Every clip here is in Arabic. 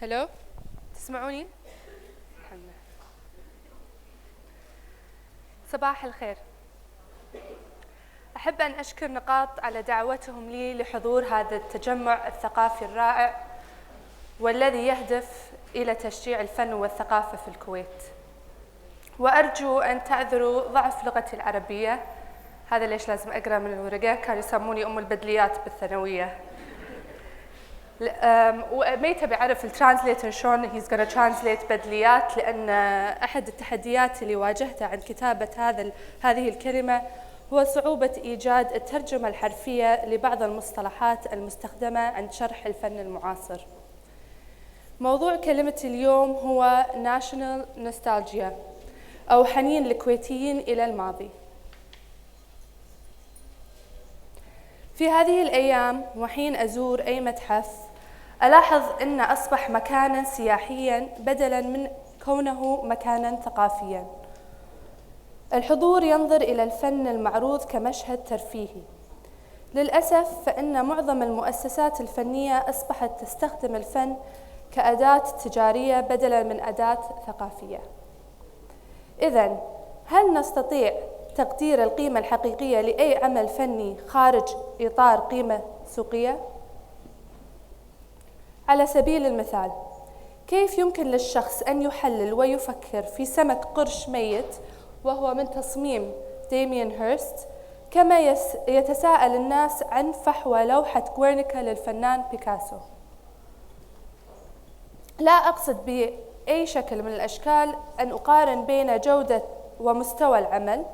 هلو، تسمعوني؟ الحمد لله. صباح الخير. أحب أن أشكر نقاط على دعوتهم لي لحضور هذا التجمع الثقافي الرائع والذي يهدف إلى تشجيع الفن والثقافة في الكويت. وأرجو أن تعذروا ضعف لغتي العربية، هذا ليش لازم أقرأ من الورقة، كانوا يسموني أم البدليات بالثانوية. وميت بيعرف الترانسليتر شلون هيز gonna ترانسليت بدليات، لأن أحد التحديات اللي واجهتها عند كتابة هذه الكلمة هو صعوبة إيجاد الترجمة الحرفية لبعض المصطلحات المستخدمة عند شرح الفن المعاصر. موضوع كلمة اليوم هو National Nostalgia أو حنين الكويتيين إلى الماضي. في هذه الأيام وحين أزور أي متحف ألاحظ أن أصبح مكاناً سياحياً بدلاً من كونه مكاناً ثقافياً. الحضور ينظر إلى الفن المعروض كمشهد ترفيهي. للأسف فإن معظم المؤسسات الفنية أصبحت تستخدم الفن كأداة تجارية بدلاً من أداة ثقافية. إذن هل نستطيع تقدير القيمة الحقيقية لأي عمل فني خارج إطار قيمة سوقية؟ على سبيل المثال، كيف يمكن للشخص أن يحلل ويفكر في سمك قرش ميت وهو من تصميم ديميان هيرست، كما يتساءل الناس عن فحوى لوحة غويرنيكا للفنان بيكاسو؟ لا أقصد بأي شكل من الأشكال أن أقارن بين جودة ومستوى العمل.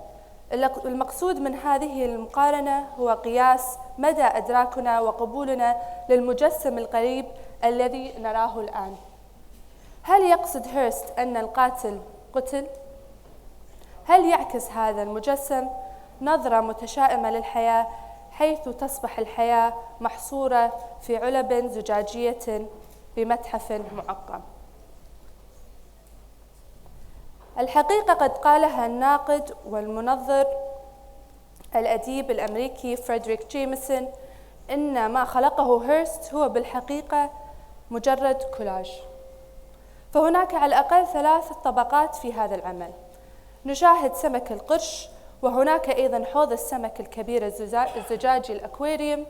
المقصود من هذه المقارنة هو قياس مدى إدراكنا وقبولنا للمجسم القريب الذي نراه الآن. هل يقصد هيرست أن القاتل قتل؟ هل يعكس هذا المجسم نظرة متشائمة للحياة، حيث تصبح الحياة محصورة في علب زجاجية بمتحف معقم؟ الحقيقة قد قالها الناقد والمنظر الأديب الأمريكي فريدريك جيمسون إن ما خلقه هيرست هو بالحقيقة مجرد كولاج. فهناك على الأقل 3 طبقات في هذا العمل. نشاهد سمك القرش، وهناك أيضا حوض السمك الكبير الزجاجي الأكواريوم،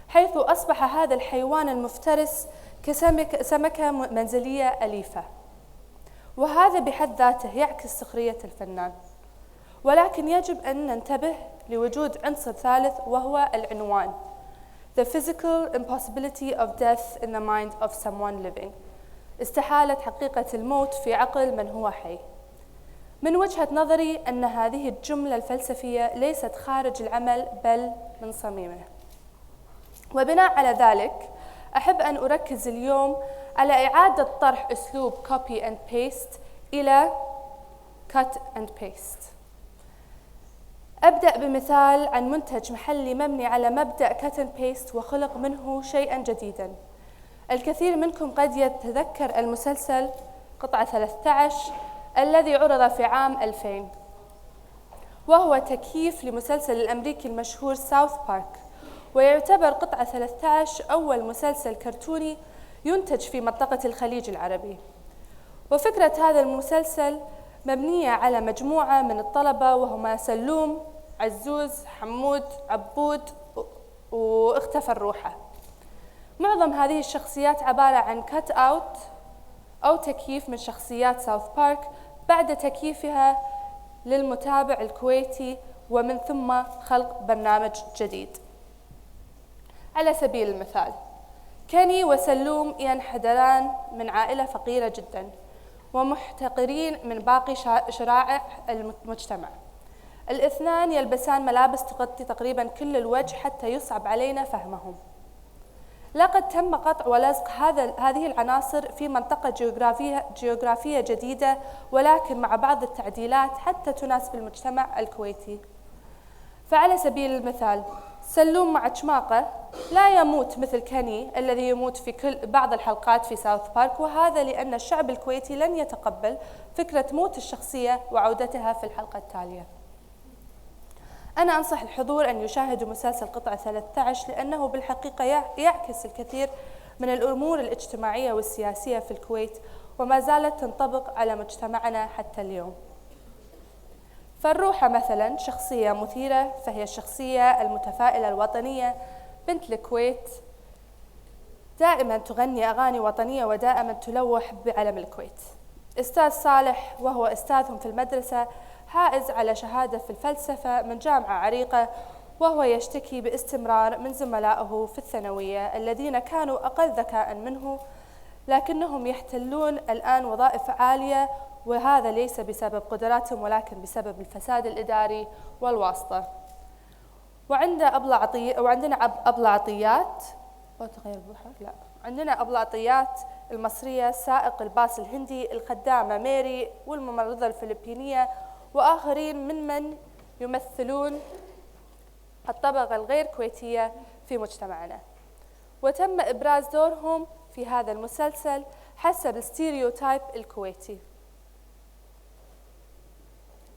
حيث أصبح هذا الحيوان المفترس كسمكة منزلية أليفة، وهذا بحد ذاته يعكس سخرية الفنان. ولكن يجب أن ننتبه لوجود عنصر ثالث وهو العنوان The physical impossibility of death in the mind of someone living. استحالة حقيقة الموت في عقل من هو حي. من وجهة نظري أن هذه الجملة الفلسفية ليست خارج العمل بل من صميمه. وبناء على ذلك أحب أن أركز اليوم على إعادة طرح أسلوب copy and paste إلى cut and paste. أبدأ بمثال عن منتج محلي مبني على مبدأ cut and paste وخلق منه شيئاً جديداً. الكثير منكم قد يتذكر المسلسل قطعة 13 الذي عرض في عام 2000، وهو تكييف لمسلسل الأمريكي المشهور ساوث بارك، ويعتبر قطعة 13 أول مسلسل كرتوني ينتج في منطقة الخليج العربي. وفكرة هذا المسلسل مبنية على مجموعة من الطلبة وهما سلوم، عزوز، حمود، عبود، واختفى فروحة. معظم هذه الشخصيات عبارة عن كات أوت أو تكييف من شخصيات ساوث بارك بعد تكييفها للمتابع الكويتي، ومن ثم خلق برنامج جديد. على سبيل المثال، كيني وسلوم ينحدران من عائلة فقيرة جدا ومحتقرين من باقي شرائح المجتمع. الاثنان يلبسان ملابس تغطي تقريبا كل الوجه حتى يصعب علينا فهمهم. لقد تم قطع ولزق هذه العناصر في منطقة جغرافية جديدة، ولكن مع بعض التعديلات حتى تناسب المجتمع الكويتي. فعلى سبيل المثال، سلوم مع شماقة لا يموت مثل كيني الذي يموت في بعض الحلقات في ساوث بارك، وهذا لأن الشعب الكويتي لن يتقبل فكرة موت الشخصية وعودتها في الحلقة التالية. أنا أنصح الحضور أن يشاهدوا مسلسل قطعة 13 لأنه بالحقيقة يعكس الكثير من الأمور الاجتماعية والسياسية في الكويت، وما زالت تنطبق على مجتمعنا حتى اليوم. فالروحة مثلا شخصية مثيرة، فهي الشخصية المتفائلة الوطنية بنت الكويت، دائما تغني أغاني وطنية ودائما تلوح بعلم الكويت. أستاذ صالح وهو أستاذهم في المدرسة، حائز على شهادة في الفلسفة من جامعة عريقة، وهو يشتكي باستمرار من زملائه في الثانوية الذين كانوا أقل ذكاء منه، لكنهم يحتلون الآن وظائف عالية، وهذا ليس بسبب قدراتهم ولكن بسبب الفساد الإداري والواسطة. وعندنا أبلة عطيات، عندنا أبلة عطيات المصرية، سائق الباص الهندي، الخدامة ميري، والممرضة الفلبينية، وآخرين ممن يمثلون الطبقة الغير كويتية في مجتمعنا. وتم إبراز دورهم في هذا المسلسل حسب الستيريوتايب الكويتي.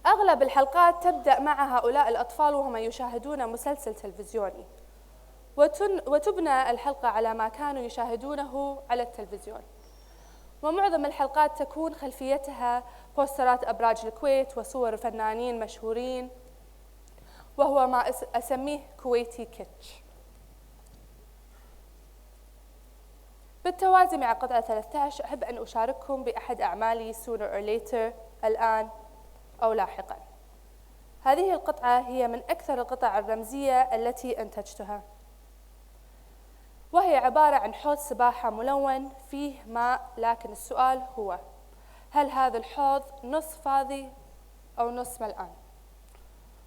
أغلب الحلقات تبدأ مع هؤلاء الأطفال وهم يشاهدون مسلسل تلفزيوني، وتبنى الحلقة على ما كانوا يشاهدونه على التلفزيون، ومعظم الحلقات تكون خلفيتها بوسترات أبراج الكويت وصور فنانين مشهورين، وهو ما أسميه كويتي كيتش. بالتوازي مع قطعة 13 أحب أن أشارككم بأحد أعمالي sooner or later، الآن أو لاحقا. هذه القطعة هي من أكثر القطع الرمزية التي أنتجتها، وهي عبارة عن حوض سباحة ملون فيه ماء، لكن السؤال هو: هل هذا الحوض نصف فاضي أو نصف ملآن؟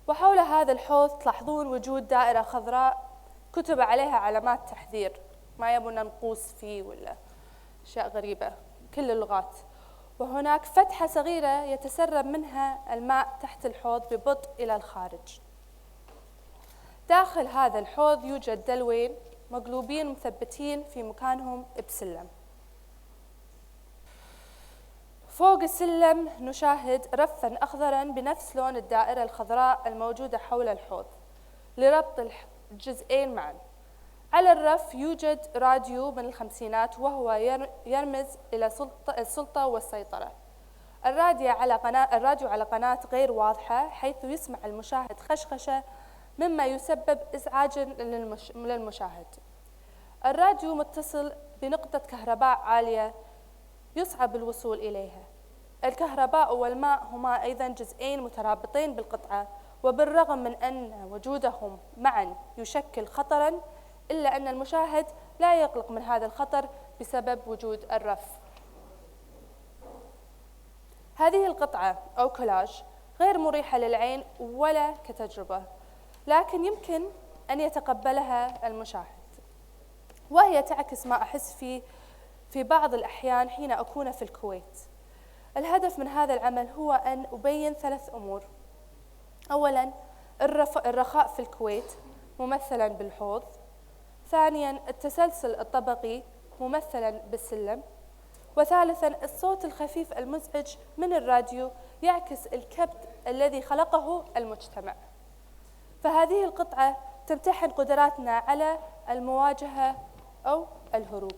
وحول هذا الحوض تلاحظون وجود دائرة خضراء كتب عليها علامات تحذير، ما يبون نقوس فيه ولا أشياء غريبة، كل اللغات. وهناك فتحة صغيرة يتسرب منها الماء تحت الحوض ببطء إلى الخارج. داخل هذا الحوض يوجد دلوين مقلوبين مثبتين في مكانهم بسلم. فوق السلم نشاهد رفا أخضرا بنفس لون الدائرة الخضراء الموجودة حول الحوض لربط الجزئين معا. على الرف يوجد راديو من الخمسينات، وهو يرمز إلى السلطة والسيطرة. الراديو على قناة غير واضحة، حيث يسمع المشاهد خشخشة مما يسبب إزعاجا للمشاهد. الراديو متصل بنقطة كهرباء عالية يصعب الوصول إليها. الكهرباء والماء هما أيضا جزئين مترابطين بالقطعة، وبالرغم من أن وجودهم معا يشكل خطرا، إلا أن المشاهد لا يقلق من هذا الخطر بسبب وجود الرف. هذه القطعة أو كولاج غير مريحة للعين ولا كتجربة، لكن يمكن أن يتقبلها المشاهد، وهي تعكس ما أحس فيه في بعض الأحيان حين أكون في الكويت. الهدف من هذا العمل هو أن أبين 3 أمور. أولاً الرخاء في الكويت ممثلاً بالحوض. ثانياً التسلسل الطبقي ممثلاً بالسلم. وثالثاً الصوت الخفيف المزعج من الراديو يعكس الكبت الذي خلقه المجتمع. فهذه القطعة تمتحن قدراتنا على المواجهة أو الهروب.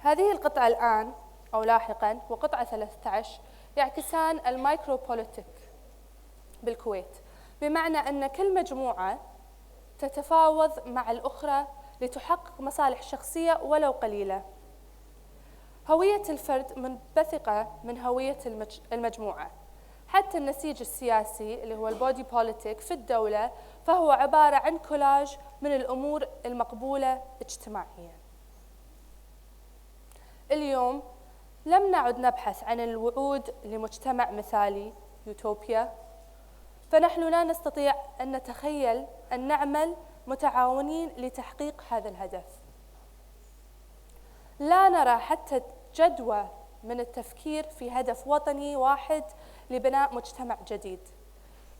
هذه القطعة الآن أو لاحقاً وقطعة 13 يعكسان المايكروبوليتيك بالكويت، بمعنى أن كل مجموعة تتفاوض مع الأخرى لتحقق مصالح شخصية ولو قليلة. هوية الفرد منبثقة من هوية المجموعة. حتى النسيج السياسي اللي هو البودي بوليتيك في الدولة فهو عبارة عن كولاج من الأمور المقبولة اجتماعياً. اليوم لم نعد نبحث عن الوعود لمجتمع مثالي يوتوبيا، فنحن لا نستطيع أن نتخيل أن نعمل متعاونين لتحقيق هذا الهدف. لا نرى حتى جدوى من التفكير في هدف وطني واحد لبناء مجتمع جديد.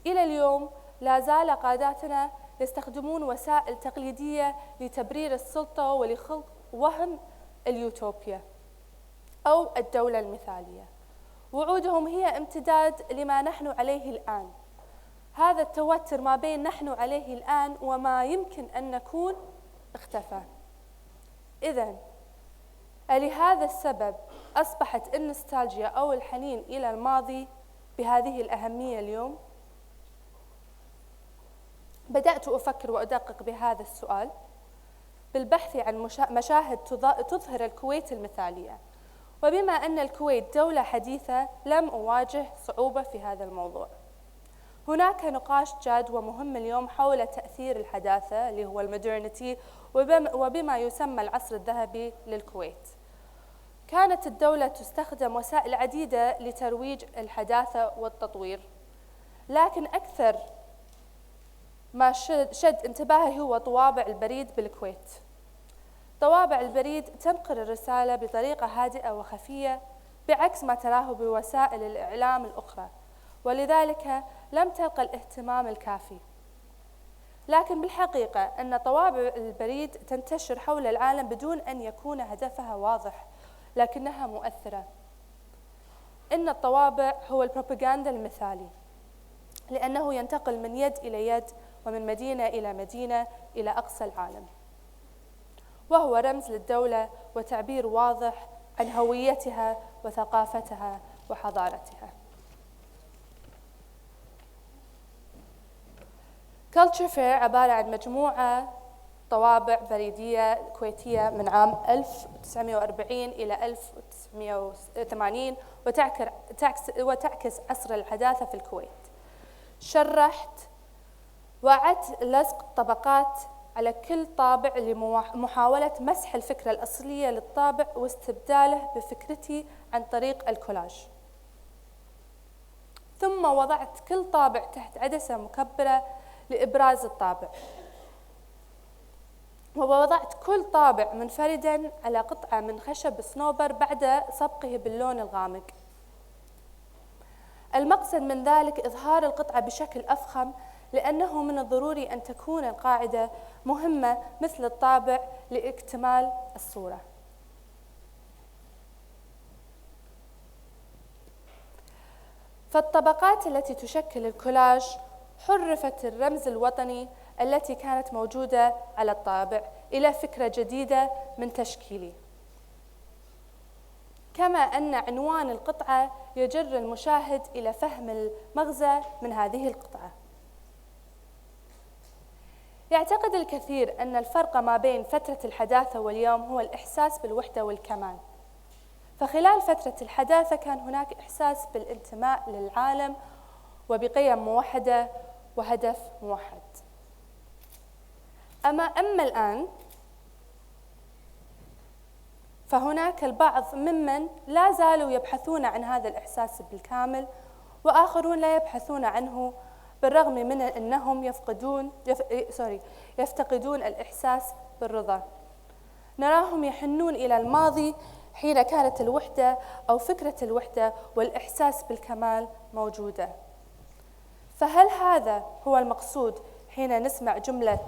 إلى اليوم لا زال قاداتنا يستخدمون وسائل تقليدية لتبرير السلطة ولخلق وهم اليوتوبيا أو الدولة المثالية. وعودهم هي امتداد لما نحن عليه الآن. هذا التوتر ما بين نحن عليه الآن وما يمكن أن نكون اختفى. إذن لهذا السبب أصبحت النوستالجيا أو الحنين إلى الماضي بهذه الأهمية اليوم؟ بدأت أفكر وأدقق بهذا السؤال بالبحث عن مشاهد تظهر الكويت المثالية، وبما أن الكويت دولة حديثة لم أواجه صعوبة في هذا الموضوع. هناك نقاش جاد ومهم اليوم حول تأثير الحداثة اللي هو المودرنيتي وبما يسمى العصر الذهبي للكويت. كانت الدولة تستخدم وسائل عديدة لترويج الحداثة والتطوير، لكن أكثر ما شد انتباهي هو طوابع البريد بالكويت. طوابع البريد تنقل الرسالة بطريقة هادئة وخفية بعكس ما تراه بوسائل الإعلام الأخرى، ولذلك لم تلقى الاهتمام الكافي. لكن بالحقيقة أن طوابع البريد تنتشر حول العالم بدون أن يكون هدفها واضح، لكنها مؤثرة. إن الطوابع هو البروباغندا المثالي، لأنه ينتقل من يد إلى يد ومن مدينة إلى مدينة إلى أقصى العالم، وهو رمز للدولة وتعبير واضح عن هويتها وثقافتها وحضارتها. Culture Fair عبارة عن مجموعة طوابع بريدية كويتية من عام 1940 إلى 1980 وتعكس عصر الحداثة في الكويت. شرحت وعدت لصق طبقات على كل طابع لمحاولة مسح الفكرة الأصلية للطابع واستبداله بفكرتي عن طريق الكولاج. ثم وضعت كل طابع تحت عدسة مكبرة لإبراز الطابع، ووضعت كل طابع منفرداً على قطعة من خشب صنوبر بعد صبغه باللون الغامق. المقصد من ذلك إظهار القطعة بشكل أفخم، لأنه من الضروري أن تكون القاعدة مهمة مثل الطابع لاكتمال الصورة. فالطبقات التي تشكل الكولاج حرفت الرمز الوطني التي كانت موجودة على الطابع إلى فكرة جديدة من تشكيله، كما أن عنوان القطعة يجر المشاهد إلى فهم المغزى من هذه القطعة. يعتقد الكثير أن الفرق ما بين فترة الحداثة واليوم هو الإحساس بالوحدة والكمال. فخلال فترة الحداثة كان هناك إحساس بالانتماء للعالم وبقيم موحدة وهدف موحد. أما الآن فهناك البعض ممن لا زالوا يبحثون عن هذا الإحساس بالكامل، وآخرون لا يبحثون عنه بالرغم من أنهم يفتقدون الإحساس بالرضا. نراهم يحنون إلى الماضي حين كانت الوحدة أو فكرة الوحدة والإحساس بالكمال موجودة. فهل هذا هو المقصود حين نسمع جملة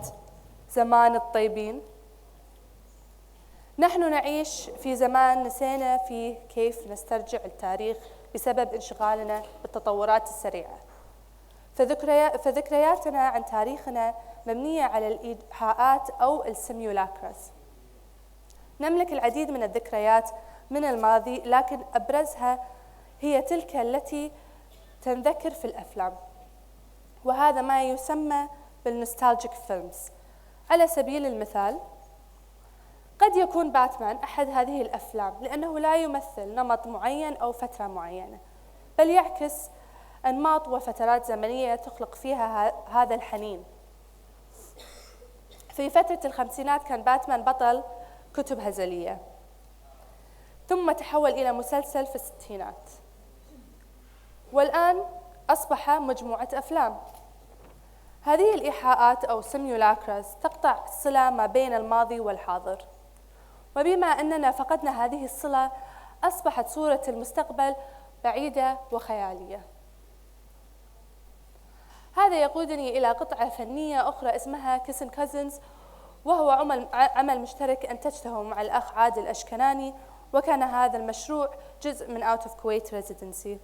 زمان الطيبين؟ نحن نعيش في زمان نسينا فيه كيف نسترجع التاريخ بسبب انشغالنا بالتطورات السريعة. فذكرياتنا عن تاريخنا مبنية على الإيحاءات أو السيمولاكرز. نملك العديد من الذكريات من الماضي، لكن أبرزها هي تلك التي تنذكر في الأفلام، وهذا ما يسمى بالنوستالجيك فيلمز. على سبيل المثال، قد يكون باتمان أحد هذه الأفلام لأنه لا يمثل نمط معين أو فترة معينة، بل يعكس أنماط وفترات زمنية تخلق فيها هذا الحنين. في فترة الخمسينات كان باتمان بطل كتب هزلية، ثم تحول إلى مسلسل في الستينات، والآن أصبح مجموعة أفلام. هذه الإيحاءات أو سيمولاكرز تقطع الصلة ما بين الماضي والحاضر، وبما أننا فقدنا هذه الصلة أصبحت صورة المستقبل بعيدة وخيالية. هذا يقودني إلى قطعة فنية أخرى اسمها كيسن كازنز، وهو عمل مشترك أنتجته مع الأخ عادل أشكناني، وكان هذا المشروع جزء من Out of Kuwait Residency.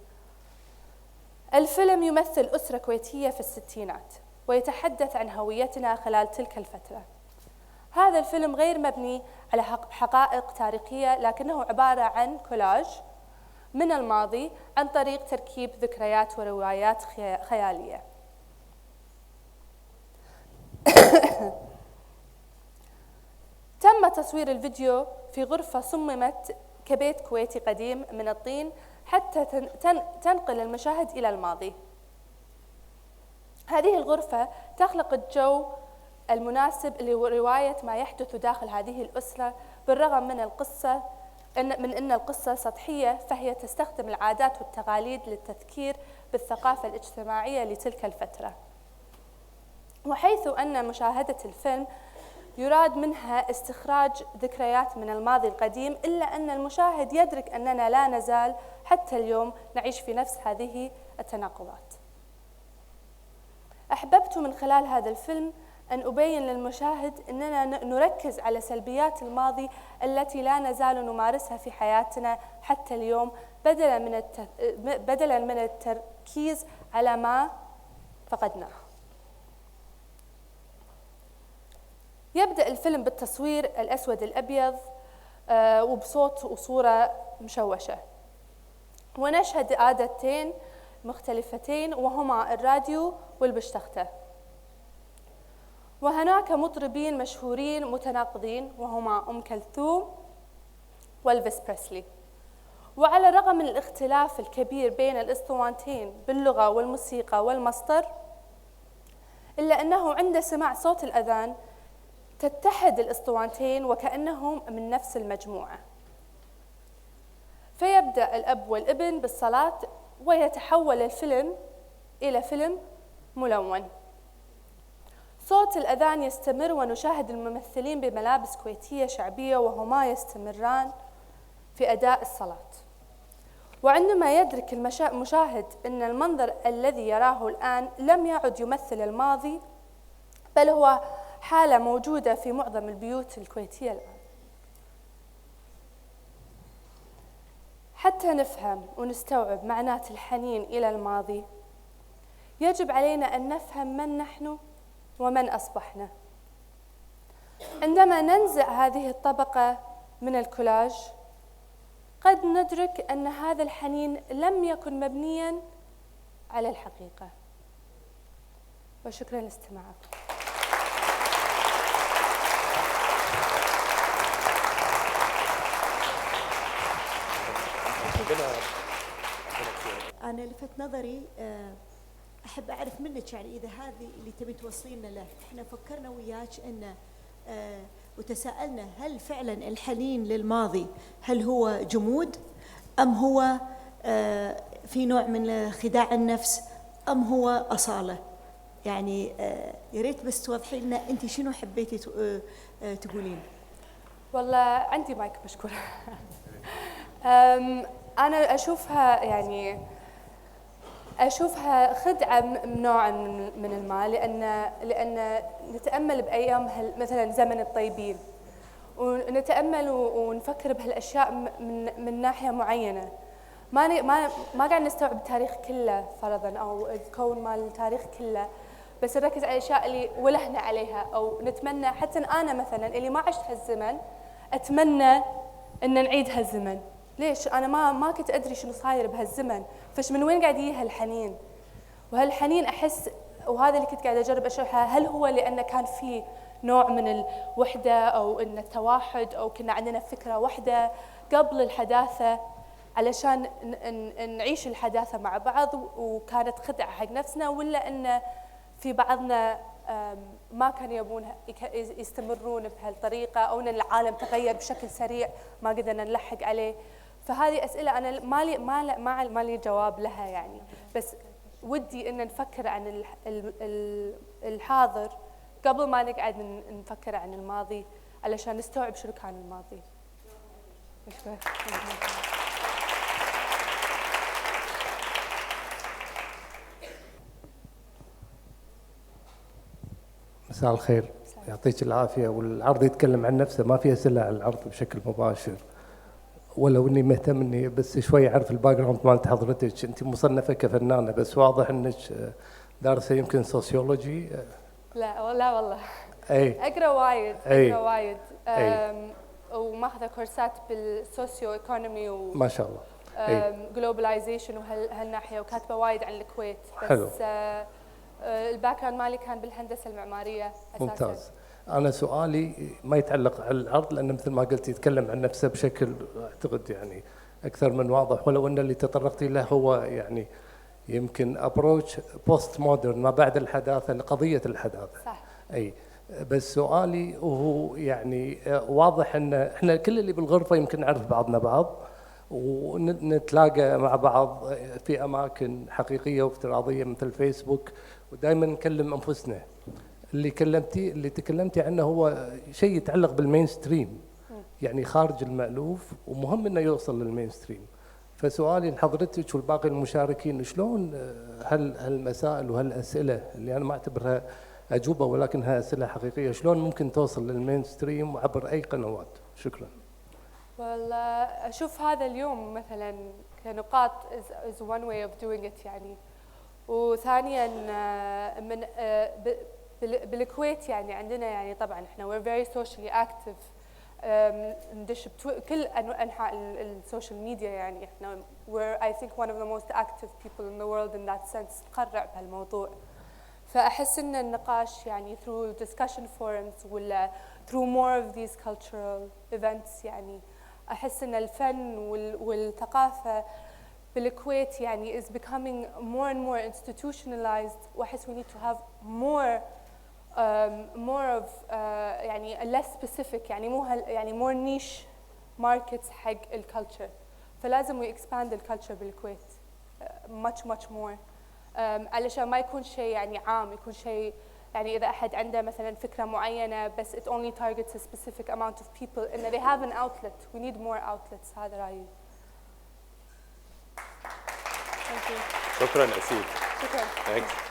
الفيلم يمثل أسرة كويتية في الستينات ويتحدث عن هويتنا خلال تلك الفترة. هذا الفيلم غير مبني على حقائق تاريخية، لكنه عبارة عن كولاج من الماضي عن طريق تركيب ذكريات وروايات خيالية. تم تصوير الفيديو في غرفة صممت كبيت كويتي قديم من الطين حتى تنقل المشاهد إلى الماضي. هذه الغرفة تخلق الجو المناسب لرواية ما يحدث داخل هذه الأسرة، بالرغم من أن القصة سطحية، فهي تستخدم العادات والتقاليد للتذكير بالثقافة الاجتماعية لتلك الفترة. وحيث أن مشاهدة الفيلم يراد منها استخراج ذكريات من الماضي القديم، إلا أن المشاهد يدرك أننا لا نزال حتى اليوم نعيش في نفس هذه التناقضات. أحببت من خلال هذا الفيلم أن أبين للمشاهد أننا نركز على سلبيات الماضي التي لا نزال نمارسها في حياتنا حتى اليوم، بدلاً من التركيز على ما فقدناه. يبدأ الفيلم بالتصوير الأسود الأبيض وبصوت وصورة مشوشة، ونشهد آلتين مختلفتين وهما الراديو والبشتختة، وهناك مطربين مشهورين متناقضين وهما أم كلثوم والفيس بريسلي. وعلى الرغم من الاختلاف الكبير بين الأسطوانتين باللغة والموسيقى والمسطر، إلا أنه عند سماع صوت الأذان تتحد الأسطوانتين وكأنهم من نفس المجموعة. فيبدأ الأب والابن بالصلاة، ويتحول الفيلم إلى فيلم ملون. صوت الأذان يستمر، ونشاهد الممثلين بملابس كويتية شعبية وهما يستمران في أداء الصلاة. وعندما يدرك المشاهد أن المنظر الذي يراه الآن لم يعد يمثل الماضي، بل هو حالة موجودة في معظم البيوت الكويتية الآن. حتى نفهم ونستوعب معنى الحنين إلى الماضي، يجب علينا أن نفهم من نحن ومن أصبحنا. عندما ننزع هذه الطبقة من الكولاج، قد ندرك أن هذا الحنين لم يكن مبنياً على الحقيقة. وشكراً لاستماعكم. أنا لفت نظري، أحب أعرف منك يعني إذا هذه اللي تبي توصلينا له. إحنا فكرنا وياك إن وتساءلنا هل فعلا الحنين للماضي هل هو جمود أم هو في نوع من خداع النفس أم هو أصالة؟ يعني يا ريت بس توضحي لنا أنت شنو حبيتي تقولين. والله عندي مايك مشكورة. أنا أشوفها خدعة نوعا من ما، لأن نتأمل بأيام مثلا زمن الطيبين، ونتأمل ونفكر بهالأشياء من ناحية معينة. ما قاعد نستوعب التاريخ كله فرضا أو الكون مال التاريخ كله، بس نركز على الأشياء اللي ولهنا عليها أو نتمنى. حتى أنا مثلا اللي ما عشت هالزمن أتمنى أن نعيد هالزمن. ليش؟ أنا ما كنت أدري شنو صاير بهالزمن، فش من وين قاعد يجي هالحنين؟ وهالحنين أحس، وهذا اللي كنت قاعدة أجرب أشرحها، هل هو لأن كان في نوع من الوحدة أو إن التوحد، أو كنا عندنا فكرة واحدة قبل الحداثة علشان نعيش الحداثة مع بعض وكانت خدعة حق نفسنا، ولا أن في بعضنا ما كانوا يبون يستمرون بهالطريقة، أو أن العالم تغير بشكل سريع ما قدرنا نلحق عليه. فهذه أسئلة أنا ما لي جواب لها يعني، بس ودي أن نفكر عن الحاضر قبل ما نقعد نفكر عن الماضي علشان نستوعب شنو كان الماضي. مساء الخير، يعطيك العافية. والعرض يتكلم عن نفسه، ما في أسئلة على العرض بشكل مباشر. ولو اني مهتم اني بس شوي اعرف الباك جراوند مالت حضرتك. انت مصنفه كفنانه بس واضح انك دارسه يمكن سوسيولوجي. لا والله. اي اقرا وايد أي. اقرا وايد أي. وماخذه كورسات بالسوسيو ايكونومي ما شاء الله. أي. جلوبلايزيشن وهالناحيه، وكاتبه وايد عن الكويت. بس حلو. الباك جراوند مالي كان بالهندسه المعماريه اساسا. ممتاز. أنا سؤالي ما يتعلق على العرض، لأن مثل ما قلت يتكلم عن نفسه بشكل أعتقد يعني أكثر من واضح، ولو أن اللي تطرقتي له هو يعني يمكن أبروتش بوست مودرن، ما بعد الحداثة لقضية الحداثة. صح. أي بس سؤالي وهو يعني واضح أن إحنا كل اللي بالغرفة يمكن نعرف بعضنا بعض ونتلاقى مع بعض في أماكن حقيقية وافتراضية مثل فيسبوك، ودائما نكلم أنفسنا. اللي تكلمتي عنه هو شيء يتعلق بالمين ستريم، يعني خارج المألوف، ومهم انه يوصل للمين ستريم. فسؤالي لحضرتك والباقي المشاركين، شلون هالمسائل وهالاسئله اللي انا ما اعتبرها اجوبه ولكنها اسئله حقيقيه، شلون ممكن توصل للمين ستريم وعبر اي قنوات؟ شكرا. والله اشوف هذا اليوم مثلا كنقاط is one way of doing it يعني. وثانيا من بالكويت يعني عندنا يعني طبعا احنا we're very socially active، ندش كل انحاء السوشيال ميديا يعني. احنا we're I think one of the most active people in the world in that sense، نقرع بهالموضوع. فاحس ان النقاش يعني through discussion forums ولا through more of these cultural events يعني احس ان الفن والثقافه بالكويت يعني is becoming more and more institutionalized، واحس we need to have more of يعني less specific يعني مو يعني more niche markets حق الكالتشر. فلازم we expand الكالتشر بالكويت much more علشان ما يكون شيء يعني عام، يكون شيء يعني إذا أحد عنده مثلا فكرة معينة بس it only targets a specific amount of people and they have an outlet. We need more outlets. هذا رأيي. شكرا أسيل. شكرا. Thanks.